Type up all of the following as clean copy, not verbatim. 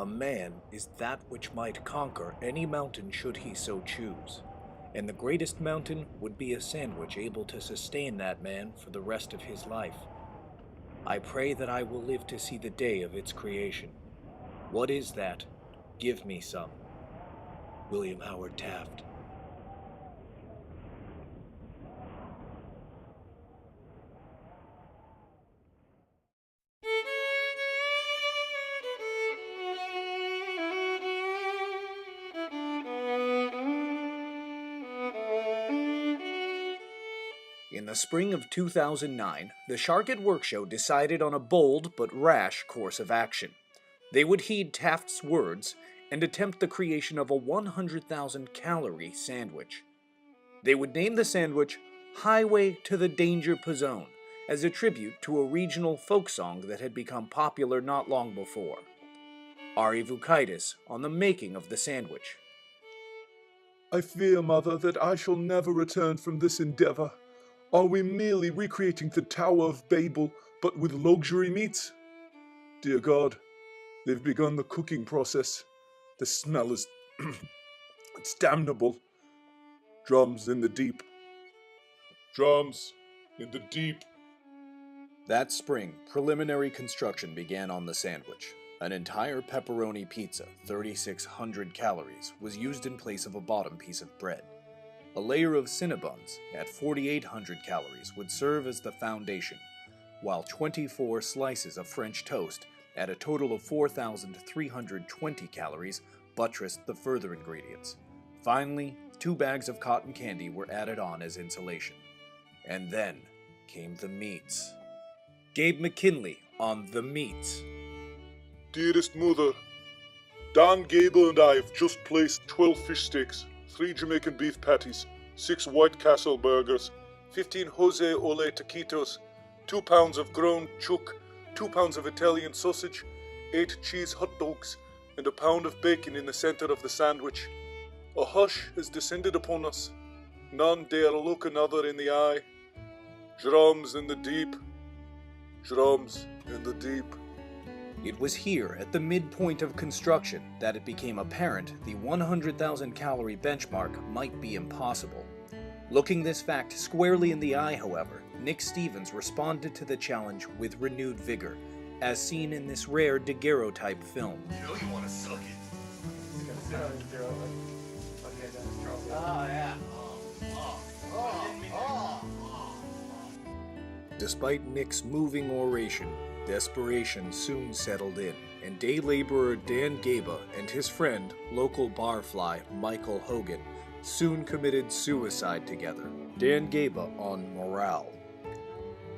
A man is that which might conquer any mountain should he so choose, and the greatest mountain would be a sandwich able to sustain that man for the rest of his life. I pray that I will live to see the day of its creation. What is that? Give me some. William Howard Taft. In the spring of 2009, the Shark at Work show decided on a bold but rash course of action. They would heed Taft's words and attempt the creation of a 100,000 calorie sandwich. They would name the sandwich Highway to the Danger Zone as a tribute to a regional folk song that had become popular not long before. Ari Vukaitis on the making of the sandwich. I fear, Mother, that I shall never return from this endeavor. Are we merely recreating the Tower of Babel, but with luxury meats? Dear God, they've begun the cooking process. The smell is... it's damnable. Drums in the deep. Drums in the deep. That spring, preliminary construction began on the sandwich. An entire pepperoni pizza, 3,600 calories, was used in place of a bottom piece of bread. A layer of Cinnabons, at 4,800 calories, would serve as the foundation, while 24 slices of French toast, at a total of 4,320 calories, buttressed the further ingredients. Finally, 2 bags of cotton candy were added on as insulation. And then came the meats. Gabe McKinley on the meats. Dearest Mother, Dan Gable and I have just placed 12 fish sticks, 3 Jamaican beef patties, 6 White Castle burgers, 15 Jose Ole taquitos, 2 pounds of ground chuck, 2 pounds of Italian sausage, 8 cheese hot dogs, and a pound of bacon in the center of the sandwich. A hush has descended upon us. None dare look another in the eye. Drums in the deep. Drums in the deep. It was here, at the midpoint of construction, that it became apparent the 100,000 calorie benchmark might be impossible. Looking this fact squarely in the eye, however, Nick Stevens responded to the challenge with renewed vigor, as seen in this rare daguerreotype film. You know you want to suck it. Oh, yeah. Despite Nick's moving oration, desperation soon settled in, and day laborer Dan Gaba and his friend, local barfly Michael Hogan, soon committed suicide together. Dan Gaba on morale.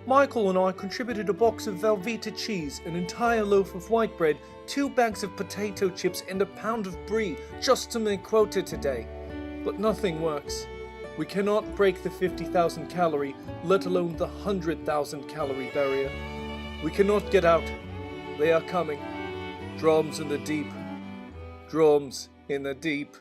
Michael and I contributed a box of Velveeta cheese, an entire loaf of white bread, 2 bags of potato chips, and a pound of brie just to make quota today. But nothing works. We cannot break the 50,000 calorie, let alone the 100,000 calorie barrier. We cannot get out. They are coming. Drums in the deep. Drums in the deep.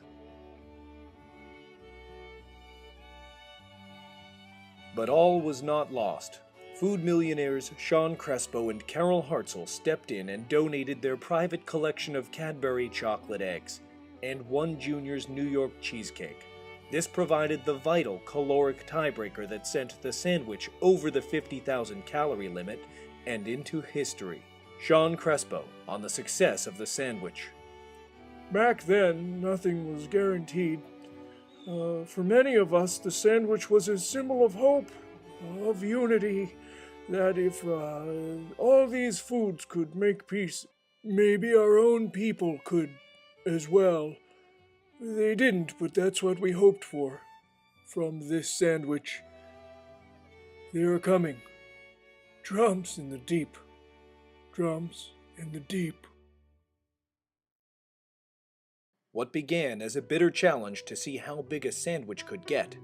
But all was not lost. Food millionaires Sean Crespo and Carol Hartzell stepped in and donated their private collection of Cadbury chocolate eggs and one Junior's New York cheesecake. This provided the vital caloric tiebreaker that sent the sandwich over the 50,000 calorie limit and into history. Sean Crespo on the success of the sandwich. Back then, nothing was guaranteed. For many of us, the sandwich was a symbol of hope, of unity, that if all these foods could make peace, maybe our own people could as well. They didn't, but that's what we hoped for. From this sandwich. They are coming. Drums in the deep. Drums in the deep. What began as a bitter challenge to see how big a sandwich could get,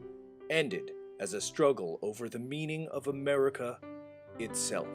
ended as a struggle over the meaning of America itself.